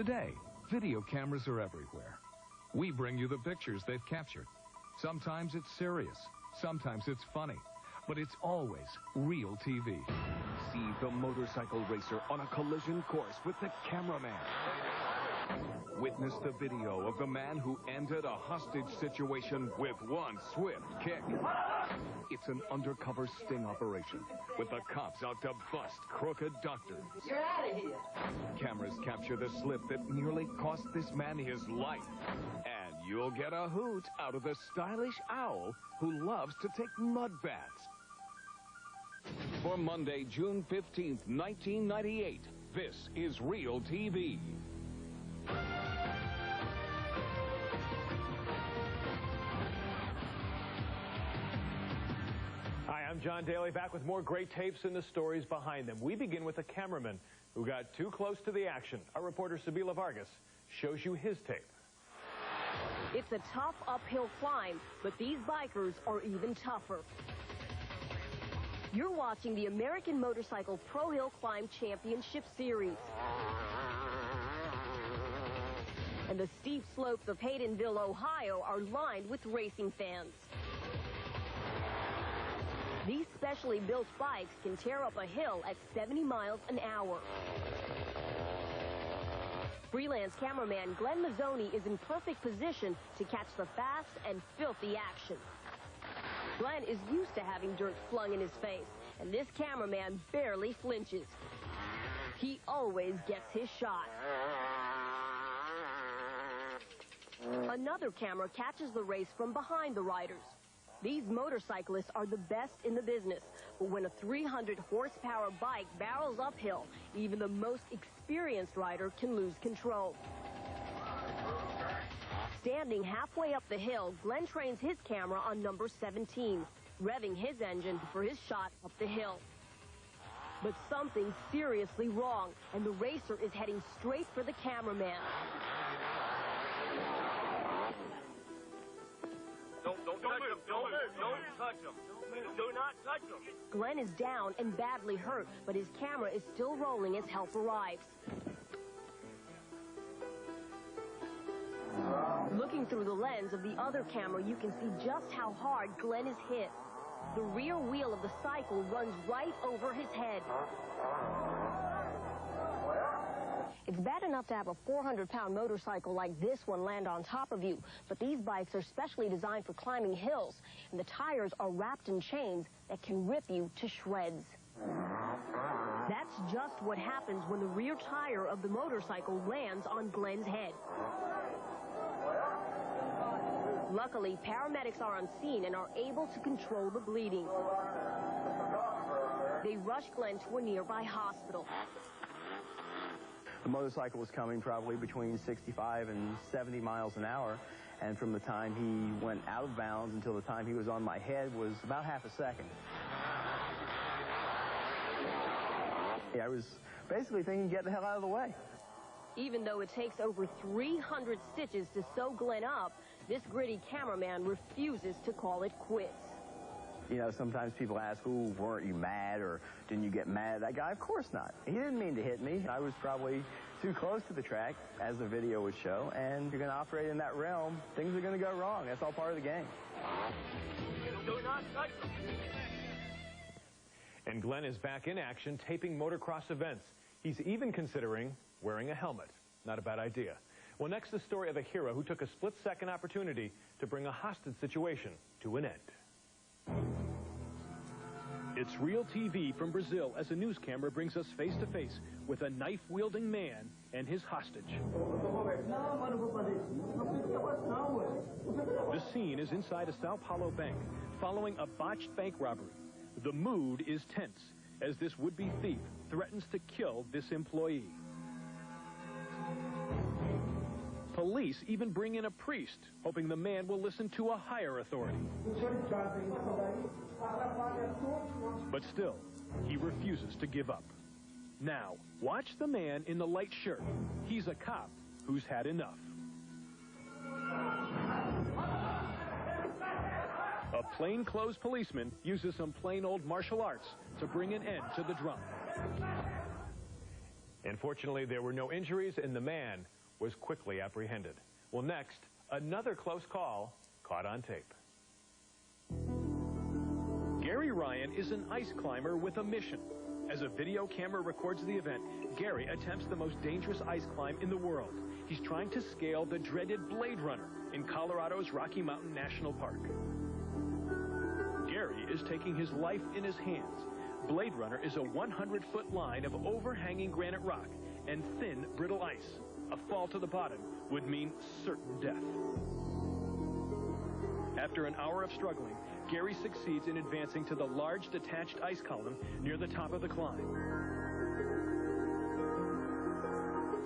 Today, video cameras are everywhere. We bring you the pictures they've captured. Sometimes it's serious, sometimes it's funny, but it's always real TV. See the motorcycle racer on a collision course with the cameraman. Witness the video of the man who ended a hostage situation with one swift kick. It's an undercover sting operation with the cops out to bust crooked doctors. You're out of here. Cameras capture the slip that nearly cost this man his life. And you'll get a hoot out of the stylish owl who loves to take mud baths. For Monday, June 15th, 1998, this is Real TV. Hi, I'm John Daly, back with more great tapes and the stories behind them. We begin with a cameraman who got too close to the action. Our reporter, Sabila Vargas, shows you his tape. It's a tough uphill climb, but these bikers are even tougher. You're watching the American Motorcycle Pro Hill Climb Championship Series. And the steep slopes of Haydenville, Ohio are lined with racing fans. These specially built bikes can tear up a hill at 70 miles an hour. Freelance cameraman Glenn Mazzoni is in perfect position to catch the fast and filthy action. Glenn is used to having dirt flung in his face, and this cameraman barely flinches. He always gets his shot. Another camera catches the race from behind the riders. These motorcyclists are the best in the business, but when a 300-horsepower bike barrels uphill, even the most experienced rider can lose control. Standing halfway up the hill, Glenn trains his camera on number 17, revving his engine for his shot up the hill. But something's seriously wrong, and the racer is heading straight for the cameraman. Don't touch him. Don't touch him. Do not touch him. Glenn is down and badly hurt, but his camera is still rolling as help arrives. Looking through the lens of the other camera, you can see just how hard Glenn is hit. The rear wheel of the cycle runs right over his head. It's bad enough to have a 400-pound motorcycle like this one land on top of you, but these bikes are specially designed for climbing hills, and the tires are wrapped in chains that can rip you to shreds. That's just what happens when the rear tire of the motorcycle lands on Glenn's head. Luckily, paramedics are on scene and are able to control the bleeding. They rush Glenn to a nearby hospital. The motorcycle was coming probably between 65 and 70 miles an hour, and from the time he went out of bounds until the time he was on my head was about half a second. Yeah, I was basically thinking, get the hell out of the way. Even though it takes over 300 stitches to sew Glenn up, this gritty cameraman refuses to call it quits. You know, sometimes people ask, "Ooh, weren't you mad, or didn't you get mad at that guy?" Of course not. He didn't mean to hit me. I was probably too close to the track, as the video would show, and if you're going to operate in that realm, things are going to go wrong. That's all part of the game. Do not touch him. And Glenn is back in action, taping motocross events. He's even considering wearing a helmet. Not a bad idea. Well, next, the story of a hero who took a split-second opportunity to bring a hostage situation to an end. It's Real TV from Brazil as a news camera brings us face-to-face with a knife-wielding man and his hostage. The scene is inside a Sao Paulo bank following a botched bank robbery. The mood is tense as this would-be thief threatens to kill this employee. Police even bring in a priest, hoping the man will listen to a higher authority. But still, he refuses to give up. Now, watch the man in the light shirt. He's a cop who's had enough. A plainclothes policeman uses some plain old martial arts to bring an end to the drama. Unfortunately, there were no injuries, and the man was quickly apprehended. Well, next, another close call caught on tape. Gary Ryan is an ice climber with a mission. As a video camera records the event, Gary attempts the most dangerous ice climb in the world. He's trying to scale the dreaded Blade Runner in Colorado's Rocky Mountain National Park. Gary is taking his life in his hands. Blade Runner is a 100-foot line of overhanging granite rock and thin, brittle ice. A fall to the bottom would mean certain death. After an hour of struggling, Gary succeeds in advancing to the large detached ice column near the top of the climb.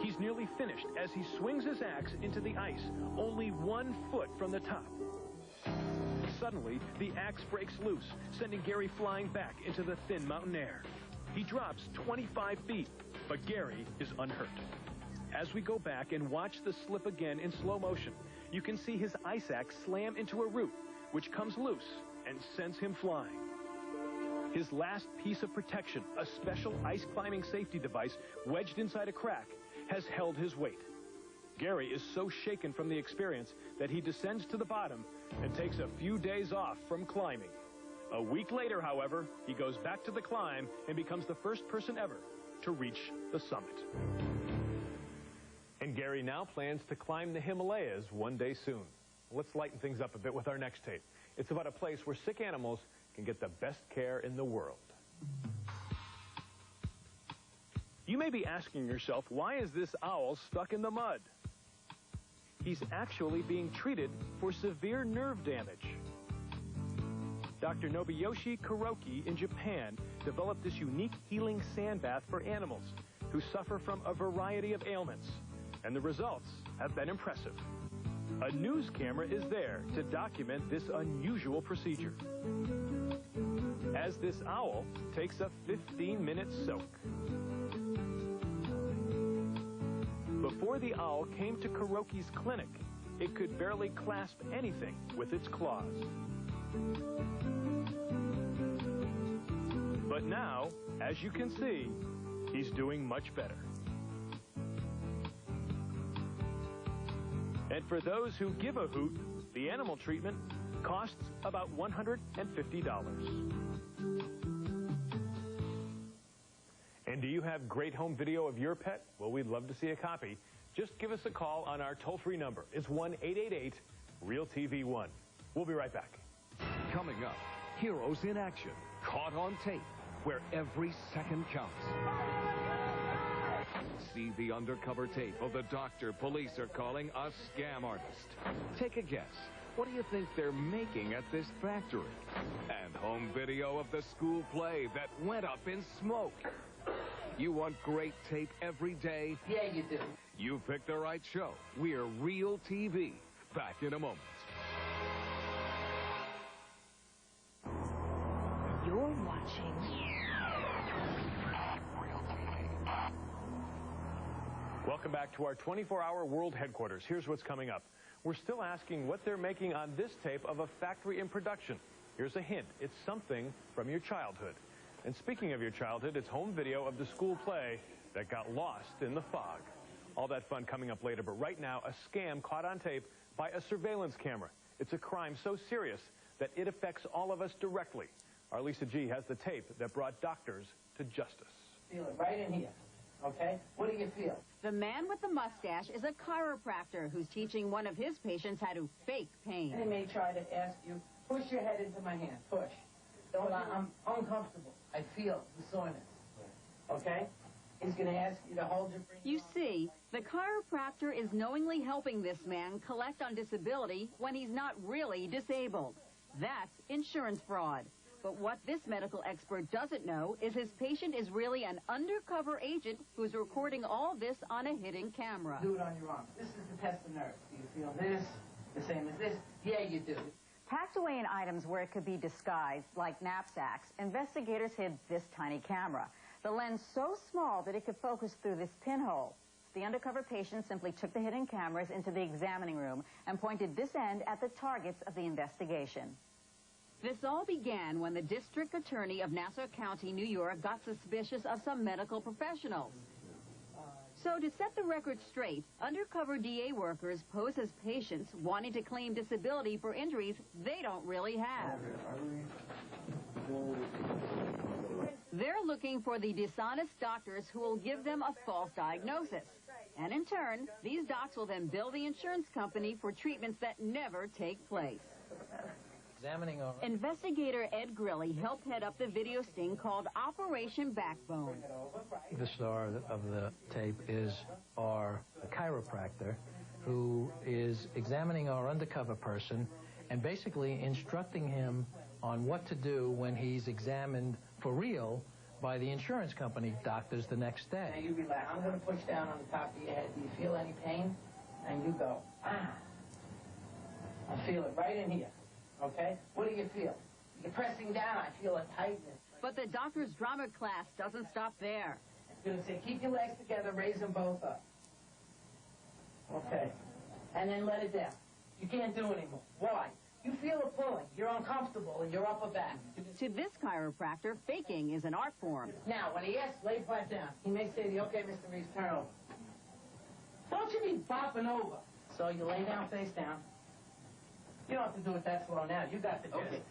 He's nearly finished as he swings his axe into the ice, only 1 foot from the top. Suddenly, the axe breaks loose, sending Gary flying back into the thin mountain air. He drops 25 feet, but Gary is unhurt. As we go back and watch the slip again in slow motion, you can see his ice axe slam into a root, which comes loose and sends him flying. His last piece of protection, a special ice climbing safety device wedged inside a crack, has held his weight. Gary is so shaken from the experience that he descends to the bottom and takes a few days off from climbing. A week later, however, he goes back to the climb and becomes the first person ever to reach the summit. And Gary now plans to climb the Himalayas one day soon. Let's lighten things up a bit with our next tape. It's about a place where sick animals can get the best care in the world. You may be asking yourself, why is this owl stuck in the mud? He's actually being treated for severe nerve damage. Dr. Nobuyoshi Kuroki in Japan developed this unique healing sand bath for animals who suffer from a variety of ailments, and the results have been impressive. A news camera is there to document this unusual procedure, as this owl takes a 15-minute soak. Before the owl came to Kuroki's clinic, it could barely clasp anything with its claws. But now, as you can see, he's doing much better. And for those who give a hoot, the animal treatment costs about $150. And do you have great home video of your pet? Well, we'd love to see a copy. Just give us a call on our toll-free number. It's 1-888-REAL-TV-1. We'll be right back. Coming up, heroes in action, caught on tape, where every second counts. See the undercover tape of the doctor police are calling a scam artist. Take a guess. What do you think they're making at this factory? And home video of the school play that went up in smoke. You want great tape every day? Yeah, you do. You picked the right show. We're Real TV. Back in a moment. You're watching Welcome back to our 24-hour world headquarters. Here's what's coming up. We're still asking what they're making on this tape of a factory in production. Here's a hint. It's something from your childhood. And speaking of your childhood, it's home video of the school play that got lost in the fog. All that fun coming up later, but right now, a scam caught on tape by a surveillance camera. It's a crime so serious that it affects all of us directly. Our Lisa G has the tape that brought doctors to justice. Feel it right in here, okay? What do you feel? The man with the mustache is a chiropractor who's teaching one of his patients how to fake pain. They may try to ask you, push your head into my hand, push. Don't, I'm uncomfortable. I feel the soreness, okay? He's going to ask you to hold your breath. You see, the chiropractor is knowingly helping this man collect on disability when he's not really disabled. That's insurance fraud. But what this medical expert doesn't know is his patient is really an undercover agent who's recording all this on a hidden camera. Do it on your arm. This is the test of nerves. Do you feel this? The same as this? Yeah, you do. Packed away in items where it could be disguised, like knapsacks, investigators hid this tiny camera. The lens so small that it could focus through this pinhole. The undercover patient simply took the hidden cameras into the examining room and pointed this end at the targets of the investigation. This all began when the district attorney of Nassau County, New York, got suspicious of some medical professionals. So to set the record straight, undercover DA workers pose as patients wanting to claim disability for injuries they don't really have. They're looking for the dishonest doctors who will give them a false diagnosis. And in turn, these docs will then bill the insurance company for treatments that never take place. Investigator Ed Grilly helped head up the video sting called Operation Backbone. The star of the tape is our chiropractor, who is examining our undercover person and basically instructing him on what to do when he's examined for real by the insurance company doctors the next day. Now you relax. I'm going to push down on the top of your head. Do you feel any pain? And you go, ah. I feel it right in here. Okay? What do you feel? You're pressing down. I feel a tightness. But the doctor's drama class doesn't stop there. I'm going to say, keep your legs together, raise them both up. Okay. And then let it down. You can't do anymore. Why? You feel a pulling. You're uncomfortable in your upper back. To this chiropractor, faking is an art form. Now, when he asks, lay flat down. He may say to you, okay, Mr. Reeves, turn over. Don't you be bopping over. So you lay down face down. You don't have to do it that slow now. You got the gist.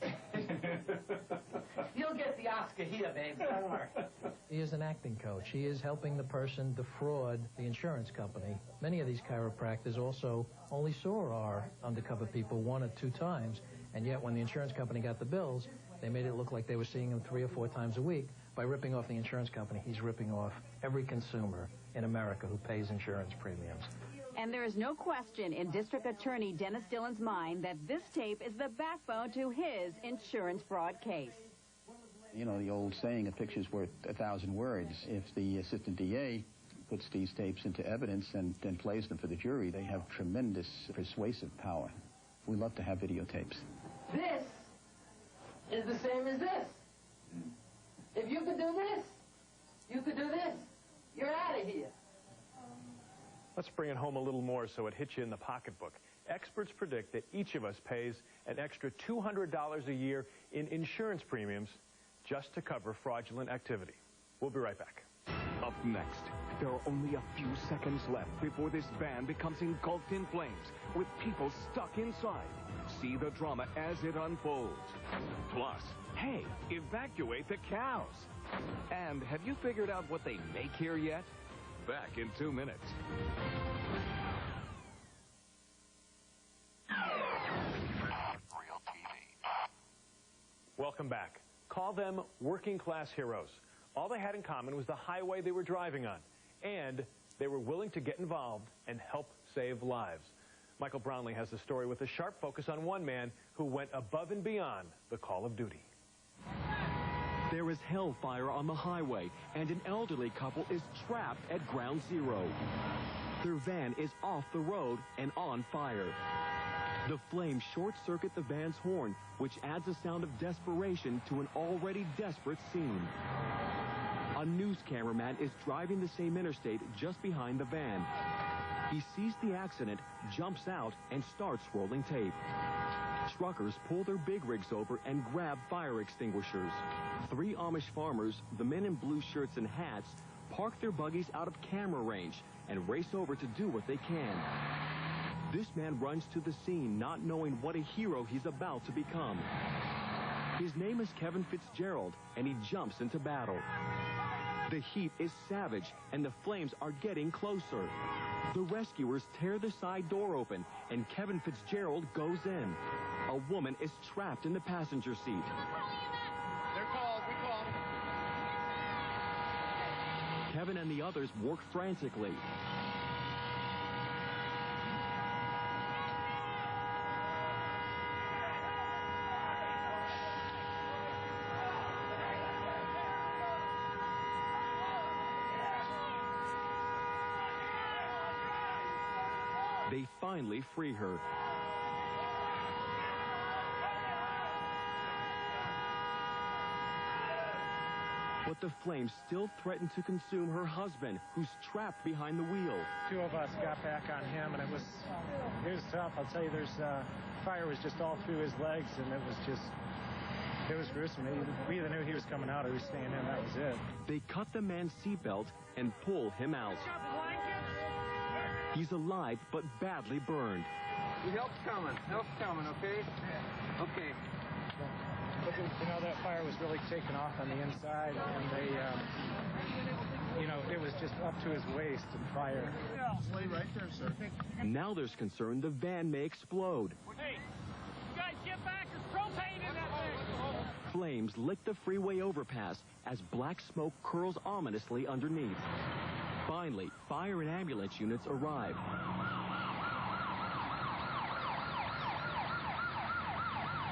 You'll get the Oscar here, baby. Don't worry. He is an acting coach. He is helping the person defraud the insurance company. Many of these chiropractors also only saw our undercover people 1 or 2 times, and yet when the insurance company got the bills, they made it look like they were seeing him 3 or 4 times a week. By ripping off the insurance company, he's ripping off every consumer in America who pays insurance premiums. And there is no question in District Attorney Dennis Dillon's mind that this tape is the backbone to his insurance fraud case. You know, the old saying, a picture's worth 1,000 words. If the assistant DA puts these tapes into evidence and then plays them for the jury, they have tremendous persuasive power. We love to have videotapes. This is the same as this. If you could do this, you could do this. You're out of here. Let's bring it home a little more so it hits you in the pocketbook. Experts predict that each of us pays an extra $200 a year in insurance premiums just to cover fraudulent activity. We'll be right back. Up next, there are only a few seconds left before this van becomes engulfed in flames with people stuck inside. See the drama as it unfolds. Plus, hey, evacuate the cows. And have you figured out what they make here yet? Back in 2 minutes. Welcome back. Call them working class heroes. All they had in common was the highway they were driving on, and they were willing to get involved and help save lives. Michael Brownlee has a story with a sharp focus on one man who went above and beyond the call of duty. There is hellfire on the highway, and an elderly couple is trapped at ground zero. Their van is off the road and on fire. The flames short-circuit the van's horn, which adds a sound of desperation to an already desperate scene. A news cameraman is driving the same interstate just behind the van. He sees the accident, jumps out, and starts rolling tape. Truckers pull their big rigs over and grab fire extinguishers. 3 Amish farmers, the men in blue shirts and hats, park their buggies out of camera range and race over to do what they can. This man runs to the scene, not knowing what a hero he's about to become. His name is Kevin Fitzgerald, and he jumps into battle. The heat is savage, and the flames are getting closer. The rescuers tear the side door open, and Kevin Fitzgerald goes in. A woman is trapped in the passenger seat. They're called. We called. Kevin and the others work frantically. They finally free her. But the flames still threaten to consume her husband, who's trapped behind the wheel. 2 of us got back on him, and it was tough. I'll tell you, fire was just all through his legs, and it was gruesome. We either knew he was coming out or he was staying in. That was it. They cut the man's seatbelt and pull him out. He's alive but badly burned. The help's coming. Help's coming, okay? Okay. You know, that fire was really taking off on the inside, and they, you know, it was just up to his waist in fire. Lay right there, sir. Now there's concern the van may explode. Hey, you guys get back. There's propane in that thing. Flames lick the freeway overpass as black smoke curls ominously underneath. Finally, fire and ambulance units arrive.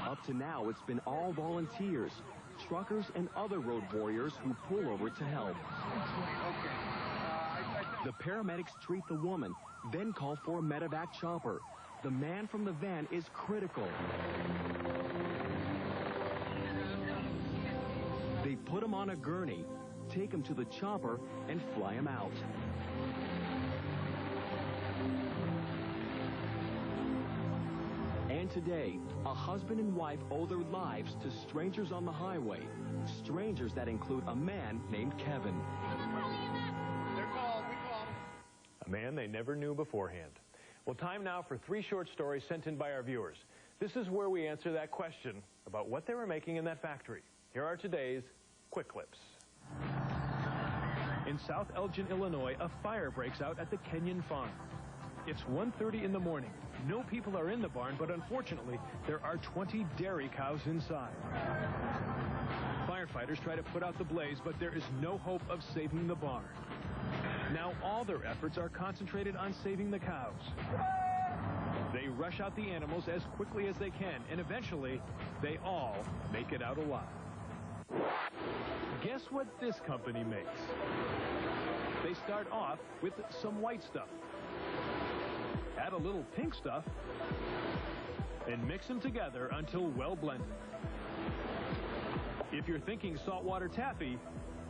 Up to now, it's been all volunteers, truckers and other road warriors who pull over to help. The paramedics treat the woman, then call for a medevac chopper. The man from the van is critical. They put him on a gurney, take him to the chopper, and fly him out. And today, a husband and wife owe their lives to strangers on the highway. Strangers that include a man named Kevin. They're called. We called. A man they never knew beforehand. Well, time now for 3 short stories sent in by our viewers. This is where we answer that question about what they were making in that factory. Here are today's quick clips. In South Elgin, Illinois, a fire breaks out at the Kenyon Farm. It's 1:30 in the morning. No people are in the barn, but unfortunately, there are 20 dairy cows inside. Firefighters try to put out the blaze, but there is no hope of saving the barn. Now all their efforts are concentrated on saving the cows. They rush out the animals as quickly as they can, and eventually, they all make it out alive. Guess what this company makes? They start off with some white stuff. Add a little pink stuff, and mix them together until well blended. If you're thinking saltwater taffy,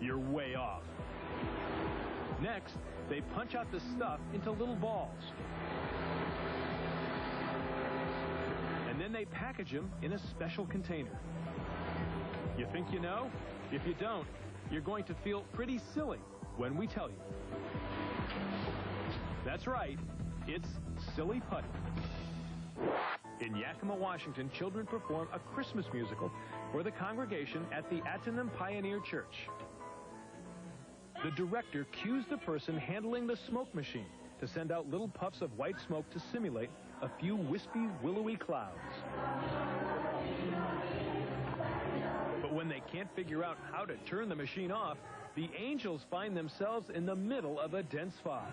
you're way off. Next, they punch out the stuff into little balls. And then they package them in a special container. You think you know? If you don't, you're going to feel pretty silly when we tell you. That's right, it's silly putty. In Yakima, Washington, children perform a Christmas musical for the congregation at the Attenum Pioneer Church. The director cues the person handling the smoke machine to send out little puffs of white smoke to simulate a few wispy, willowy clouds. But when they can't figure out how to turn the machine off, the angels find themselves in the middle of a dense fog.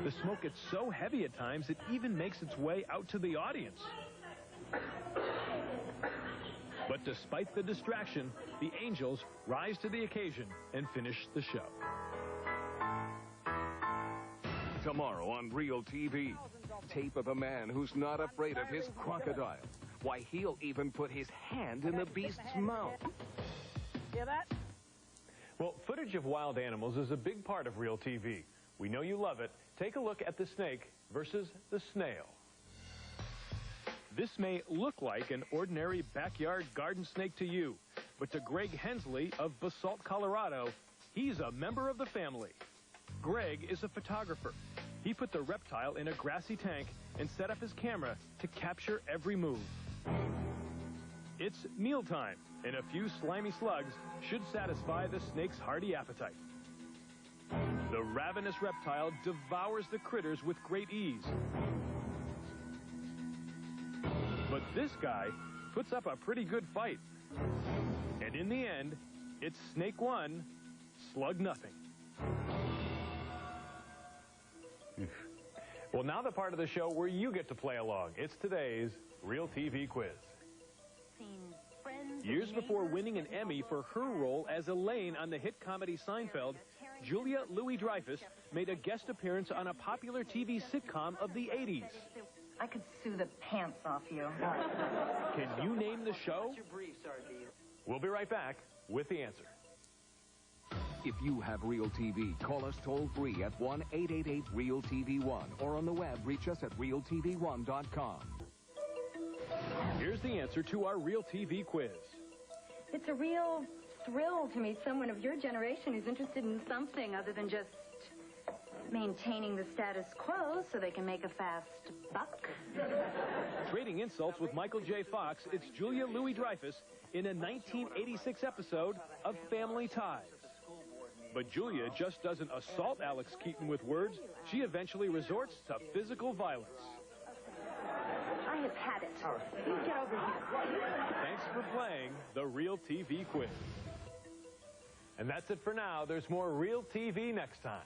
The smoke gets so heavy at times, it even makes its way out to the audience. But despite the distraction, the angels rise to the occasion and finish the show. Tomorrow on Realtv, tape of a man who's not afraid of his crocodile. Why, he'll even put his hand in the beast's mouth. Hear that? Well, footage of wild animals is a big part of Realtv. We know you love it. Take a look at the snake versus the snail. This may look like an ordinary backyard garden snake to you, but to Greg Hensley of Basalt, Colorado, he's a member of the family. Greg is a photographer. He put the reptile in a grassy tank and set up his camera to capture every move. It's mealtime, and a few slimy slugs should satisfy the snake's hearty appetite. The ravenous reptile devours the critters with great ease. But this guy puts up a pretty good fight. And in the end, it's snake 1, slug nothing. Well, now the part of the show where you get to play along. It's today's Realtv quiz. Years before winning an Emmy for her role as Elaine on the hit comedy Seinfeld, Julia Louis-Dreyfus made a guest appearance on a popular TV sitcom of the 80s. I could sue the pants off you. Can you name the show? We'll be right back with the answer. If you have Realtv, call us toll-free at 1-888-REAL-TV1 or on the web, reach us at realtv1.com. Here's the answer to our Realtv quiz. It's a real thrill to meet someone of your generation who's interested in something other than just Maintaining the status quo so they can make a fast buck. Trading insults with Michael J. Fox, it's Julia Louis-Dreyfus in a 1986 episode of Family Ties. But Julia just doesn't assault Alex Keaton with words. She eventually resorts to physical violence. I have had it. You get over here. Thanks for playing the Realtv quiz. And that's it for now. There's more Realtv next time.